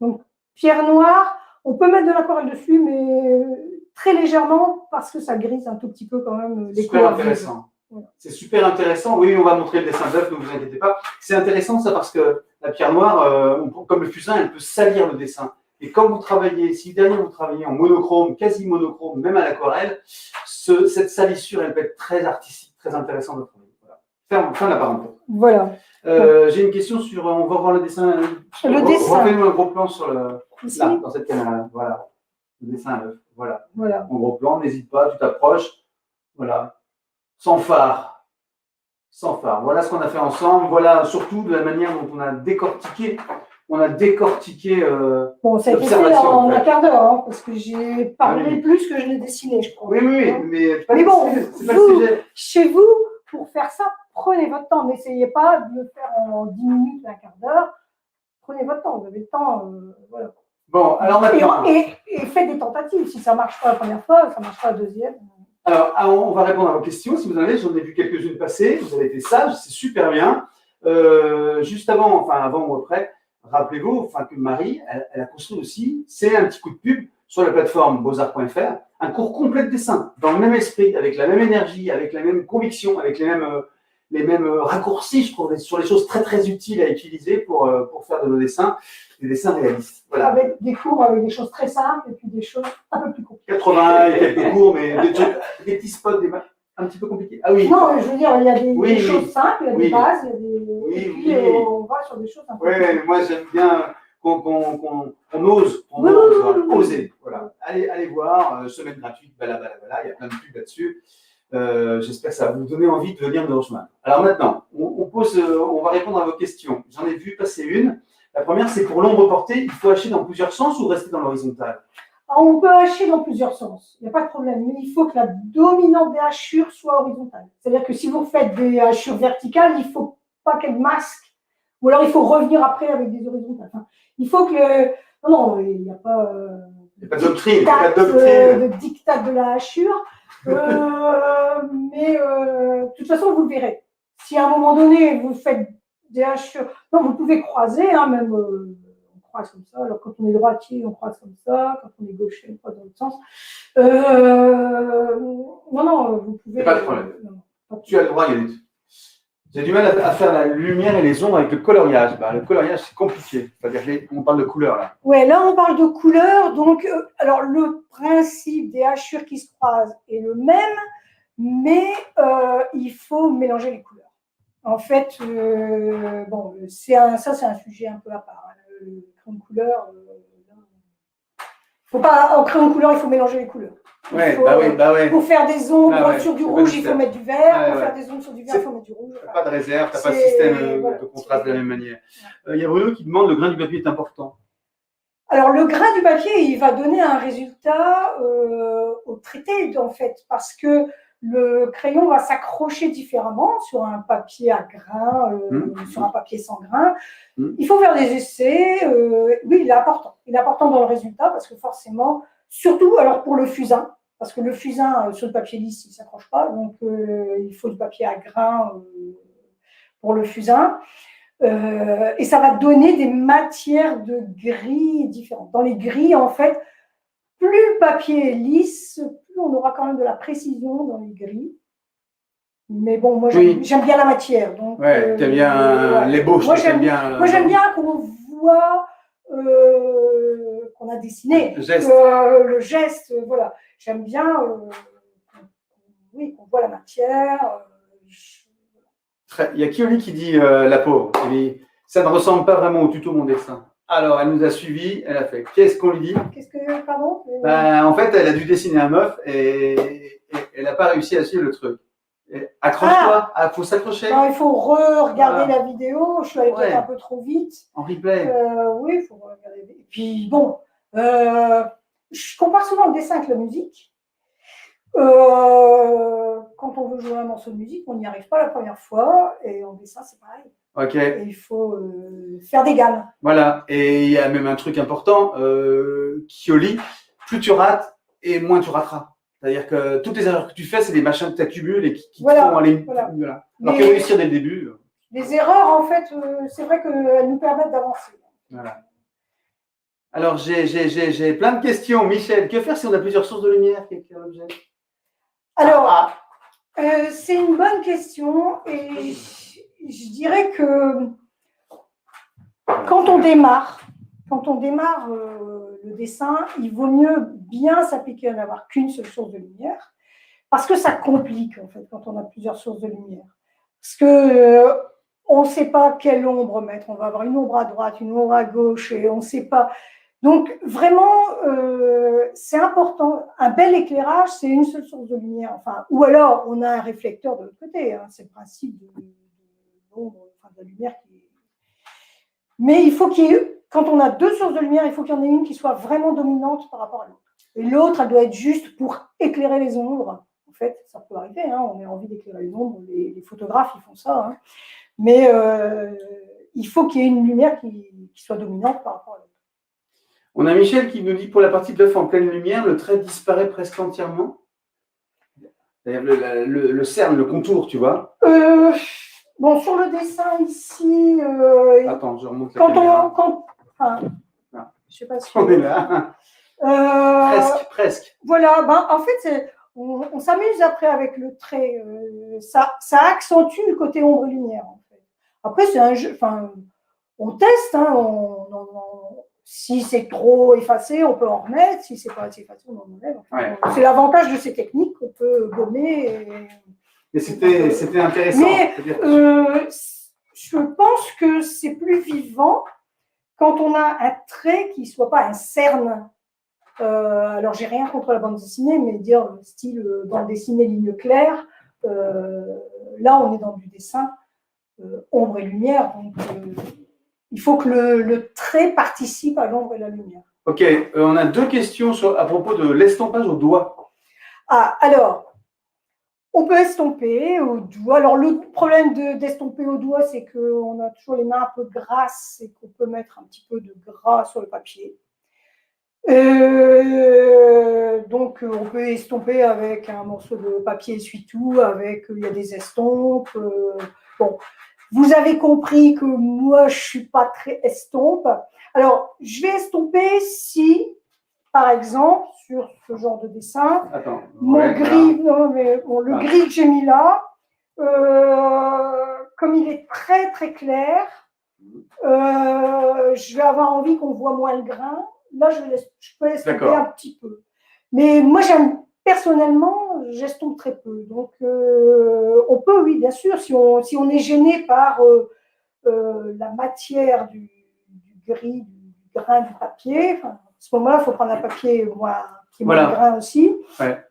Donc, pierre noire, on peut mettre de l'aquarelle dessus, mais très légèrement parce que ça grise un tout petit peu quand même les couleurs. Super intéressant. Voilà. C'est super intéressant. Oui, on va montrer le dessin d'œuf, ne vous inquiétez pas. C'est intéressant ça parce que la pierre noire, comme le fusain, elle peut salir le dessin. Et quand vous travaillez, si derrière vous travaillez en monochrome, quasi monochrome, même à l'aquarelle, cette salissure, elle peut être très artistique, très intéressante de travailler. Voilà. Fin de la parenthèse. Voilà. J'ai une question sur. On va voir le dessin. Le dessin. Refais-nous un gros plan sur là, dans cette caméra. Voilà. Le dessin à l'œuf. Voilà. En gros plan, n'hésite pas, tu t'approches. Voilà. Sans phare. Sans phare. Voilà ce qu'on a fait ensemble. Voilà surtout de la manière dont on a décortiqué. Bon, ça a été fait en un quart d'heure, hein, parce que j'ai parlé plus que je l'ai dessiné, je crois. Oui, mais bon, c'est pas le sujet. Chez vous, pour faire ça, prenez votre temps. N'essayez pas de le faire en 10 minutes, un quart d'heure. Prenez votre temps, vous avez le temps. Voilà. Bon, alors maintenant. Et faites des tentatives. Si ça ne marche pas la première fois, ça marchera la deuxième. Alors, on va répondre à vos questions. Si vous en avez, j'en ai vu quelques-unes passer. Vous avez été sages, c'est super bien. Juste avant ou après, rappelez-vous que Marie, elle a construit aussi, c'est un petit coup de pub sur la plateforme beaux-arts.fr, un cours complet de dessin, dans le même esprit, avec la même énergie, avec la même conviction, avec les mêmes raccourcis, je trouve, sur les choses très très utiles à utiliser pour faire de nos dessins, des dessins réalistes. Voilà. Avec des cours, avec des choses très simples et puis des choses un peu plus compliquées. 80 et quelques cours, mais des petits spots, un petit peu compliqués. Ah oui. Non, je veux dire, il y a des choses simples, il y a des bases, il y a des... et puis on va sur des choses un peu plus moi j'aime bien qu'on ose, oser. Voilà. Allez voir, semaine gratuite, il y a plein de pubs là-dessus. J'espère que ça va vous donner envie de venir nous rejoindre. Alors maintenant, on va répondre à vos questions. J'en ai vu passer une. La première, c'est pour l'ombre portée, il faut hacher dans plusieurs sens ou rester dans l'horizontale? On peut hacher dans plusieurs sens, il n'y a pas de problème, mais il faut que la dominante des hachures soit horizontale. C'est-à-dire que si vous faites des hachures verticales, il ne faut pas qu'elles masquent, ou alors il faut revenir après avec des horizontales. Enfin, il faut que... Non, il n'y a pas... il n'y a pas de doctrine, de diktat de la hachure, mais de toute façon, vous le verrez. Si à un moment donné, vous faites des hachures... Non, vous pouvez croiser, hein, même... on croise comme ça, alors quand on est droitier, on croise comme ça, quand on est gaucher, on croise dans l'autre sens. Non, vous pouvez... Pas de problème. Tu as le droit, Yannick. J'ai du mal à faire la lumière et les ombres avec le coloriage. Le coloriage, c'est compliqué. C'est-à-dire qu'on parle de couleurs, là. Oui, là, on parle de couleurs. Donc, alors, le principe des hachures qui se croisent est le même, mais il faut mélanger les couleurs. En fait, ça, c'est un sujet un peu à part. Le crayon de couleur, faut pas, en crayon de couleur, il faut mélanger les couleurs. Pour faire des ombres sur du rouge, il faut mettre du vert. Pour faire des ombres sur du vert, il faut mettre du rouge. Tu n'as pas de réserve, tu n'as pas de système de contraste de la même manière. Il y a Bruno qui demande, le grain du papier est important. Alors, le grain du papier, il va donner un résultat au traité, en fait, parce que le crayon va s'accrocher différemment sur un papier à grains, sur un papier sans grains. Il faut faire des essais. Oui, il est important. Il est important dans le résultat parce que forcément, surtout alors pour le fusain, parce que le fusain sur le papier lisse, il ne s'accroche pas. Donc, il faut du papier à grains pour le fusain. Et ça va donner des matières de gris différentes. Dans les gris, en fait, plus le papier est lisse, plus on aura quand même de la précision dans les gris. Mais bon, moi, j'aime bien la matière. Donc, tu aimes bien l'ébauche. Moi, j'aime bien qu'on voit qu'on a dessiné. Le geste, voilà. J'aime bien qu'on voit la matière. Il y a Kioli qui dit, la pauvre, ça ne ressemble pas vraiment au tuto mon dessin. Alors, elle nous a suivis, elle a fait. Qu'est-ce qu'on lui dit? Qu'est-ce que, pardon? En fait, elle a dû dessiner un meuf et elle n'a pas réussi à suivre le truc. Accroche-toi, faut s'accrocher. Il faut re-regarder Voilà. la vidéo. Je suis allée peut-être un peu trop vite. En replay. Oui, il faut regarder. Et puis, bon, je compare souvent le dessin avec la musique. Quand on veut jouer un morceau de musique, on n'y arrive pas la première fois. Et en dessin, c'est pareil. Ok. Et il faut faire des gammes. Voilà. Et il y a même un truc important qui au lit, plus tu rates et moins tu rateras. C'est-à-dire que toutes les erreurs que tu fais, c'est des machins que tu accumules et qui te font aller. Voilà. Alors que réussir dès le début. Les erreurs, en fait, c'est vrai qu'elles nous permettent d'avancer. Voilà. Alors, j'ai plein de questions. Michel, que faire si on a plusieurs sources de lumière? Alors, c'est une bonne question et je dirais que quand on démarre le dessin, il vaut mieux bien s'appliquer à n'avoir qu'une seule source de lumière parce que ça complique en fait quand on a plusieurs sources de lumière. Parce que on ne sait pas quelle ombre mettre. On va avoir une ombre à droite, une ombre à gauche et on ne sait pas. Donc, vraiment, c'est important. Un bel éclairage, c'est une seule source de lumière. Enfin, ou alors, on a un réflecteur de l'autre côté. Hein. C'est le principe de l'ombre, enfin, de la lumière. Mais il faut qu'il y ait, quand on a deux sources de lumière, il faut qu'il y en ait une qui soit vraiment dominante par rapport à l'autre. Et l'autre, elle doit être juste pour éclairer les ombres. En fait, ça peut arriver. Hein. On a envie d'éclairer les ombres. Les photographes, ils font ça. Hein. Mais il faut qu'il y ait une lumière qui soit dominante par rapport à l'autre. On a Michel qui nous dit pour la partie de l'œuf en pleine lumière, le trait disparaît presque entièrement. Le cerne, le contour, tu vois. Bon, sur le dessin ici. Attends, je remonte la caméra. Je sais pas si on est là. Presque. Voilà, en fait, on s'amuse après avec le trait. Ça accentue le côté ombre et lumière. En fait. Après, c'est un jeu. Enfin, on teste. Hein, si c'est trop effacé, on peut en remettre. Si c'est pas assez effacé, on en enlève. Enfin, c'est l'avantage de ces techniques qu'on peut gommer. Mais c'était intéressant. Mais je pense que c'est plus vivant quand on a un trait qui ne soit pas un cerne. Alors, j'ai rien contre la bande dessinée, mais dire style bande dessinée ligne claire, là, on est dans du dessin ombre et lumière. Donc, il faut que le trait participe à l'ombre et la lumière. Ok, on a deux questions à propos de l'estompage au doigt. Alors, on peut estomper au doigt. Alors, le problème d'estomper au doigt, c'est qu'on a toujours les mains un peu grasses et qu'on peut mettre un petit peu de gras sur le papier. Donc, on peut estomper avec un morceau de papier essuie-tout, il y a des estompes. Bon, vous avez compris que moi, je ne suis pas très estompe. Alors, je vais estomper si, par exemple, sur ce genre de dessin, le gris que j'ai mis là, comme il est très très clair, je vais avoir envie qu'on voit moins le grain. Là, je peux estomper un petit peu. Mais moi, personnellement, j'estompe très peu. Donc, on peut, oui, bien sûr, si on est gêné par la matière du gris, du grain du papier, à ce moment-là, il faut prendre un papier qui est moins grain aussi. Ouais.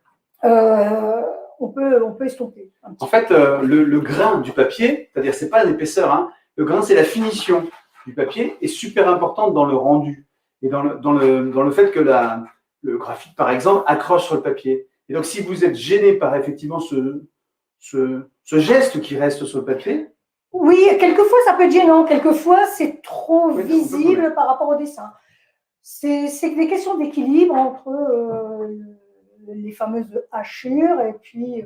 On peut estomper. En fait, le grain du papier, c'est-à-dire, c'est pas l'épaisseur, hein, le grain, c'est la finition du papier, est super importante dans le rendu et dans le fait que le graphite, par exemple, accroche sur le papier. Et donc, si vous êtes gêné par effectivement ce geste qui reste sur le papier. Oui, quelquefois, ça peut être gênant. Quelquefois, c'est trop visible par rapport au dessin. C'est des questions d'équilibre entre les fameuses hachures et puis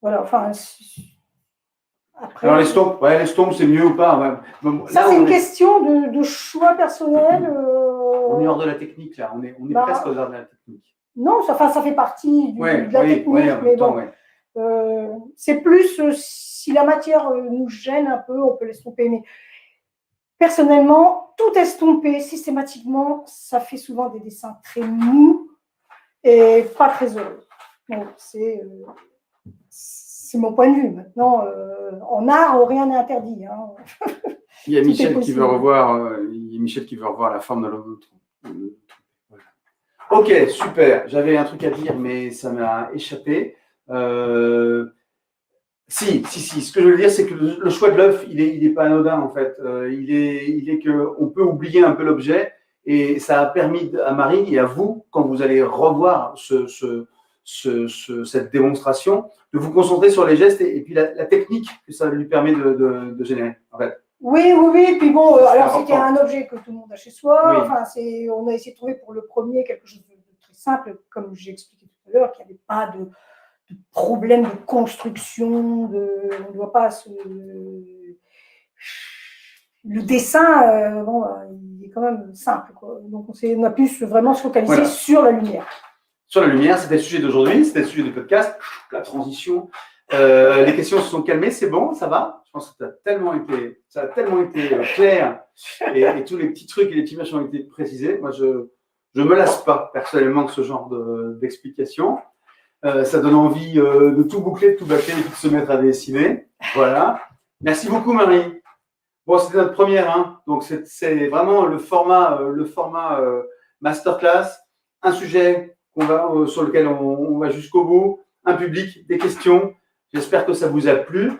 voilà, enfin. Après, alors l'estompe, c'est mieux ou pas? Bon, ça, c'est une question de choix personnel. On est hors de la technique, là. On est presque hors de la technique. Non, ça fait partie de la technique. Mais bon, c'est plus si la matière nous gêne un peu, on peut l'estomper. Mais personnellement, tout estomper systématiquement, ça fait souvent des dessins très mous et pas très heureux. Donc, c'est mon point de vue. Maintenant, en art, rien n'est interdit. Hein. Il y a Tout est Michel qui possible. veut revoir, il y a Michel qui veut revoir la forme de l'autre. Voilà. Ok, super. J'avais un truc à dire, mais ça m'a échappé. Si. Ce que je veux dire, c'est que le choix de l'œuf, il est pas anodin en fait. Il est que on peut oublier un peu l'objet, et ça a permis à Marie et à vous, quand vous allez revoir cette démonstration, de vous concentrer sur les gestes et puis la technique que ça lui permet de générer. En fait. Oui. Puis bon, alors c'était important. un objet que tout le monde a chez soi. Oui. Enfin, on a essayé de trouver pour le premier quelque chose de très simple, comme j'ai expliqué tout à l'heure, qu'il n'y avait pas de problème de construction, on ne doit pas se. Le dessin, bon, il est quand même simple, quoi. Donc on a pu vraiment se focaliser sur la lumière. Sur la lumière, c'était le sujet d'aujourd'hui, c'était le sujet du podcast, la transition. Les questions se sont calmées, c'est bon, ça va. Je pense que ça a tellement été clair, et tous les petits trucs et les petits machins ont été précisés. Moi, je me lasse pas personnellement de ce genre d'explications. Ça donne envie de tout boucler, de tout bâcler et de se mettre à dessiner. Voilà. Merci beaucoup, Marie. Bon, c'était notre première, hein. Donc c'est vraiment le format masterclass, un sujet sur lequel on va jusqu'au bout, un public, des questions. J'espère que ça vous a plu.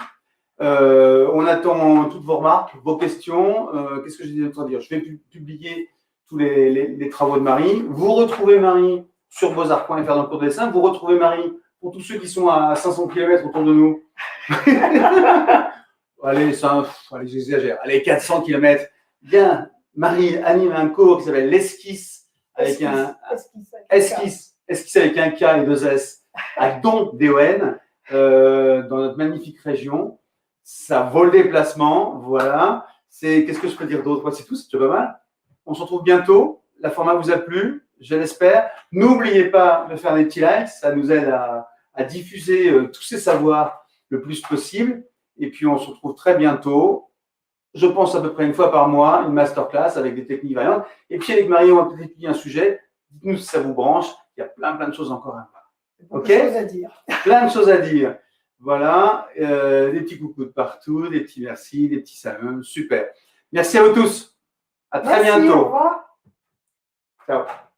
On attend toutes vos remarques, vos questions. Qu'est-ce que j'ai d'autre à dire? Je vais publier tous les travaux de Marie. Vous retrouvez Marie sur beaux-arts.fr dans le cours de dessin. Vous retrouvez Marie pour tous ceux qui sont à 500 km autour de nous. Allez, j'exagère. Allez, 400 km. Bien, Marie anime un cours qui s'appelle l'esquisse avec esquisse avec un K et 2 S à Don, D-O-N, dans notre magnifique région. Ça vaut le déplacement, voilà. Qu'est-ce que je peux dire d'autre? C'est tout, c'est pas mal. On se retrouve bientôt. La format vous a plu, je l'espère. N'oubliez pas de faire des petits likes, ça nous aide à diffuser tous ces savoirs le plus possible. Et puis on se retrouve très bientôt. Je pense à peu près une fois par mois, une masterclass avec des techniques variantes. Et puis avec Marie, on va peut-être étudier un sujet. Dites-nous si ça vous branche. Il y a plein de choses encore à voir. Ok. Plein de choses à dire. Plein de choses à dire. Voilà, des petits coucous de partout, des petits merci, des petits saluts. Super. Merci à vous tous. À très bientôt. Au revoir. Ciao.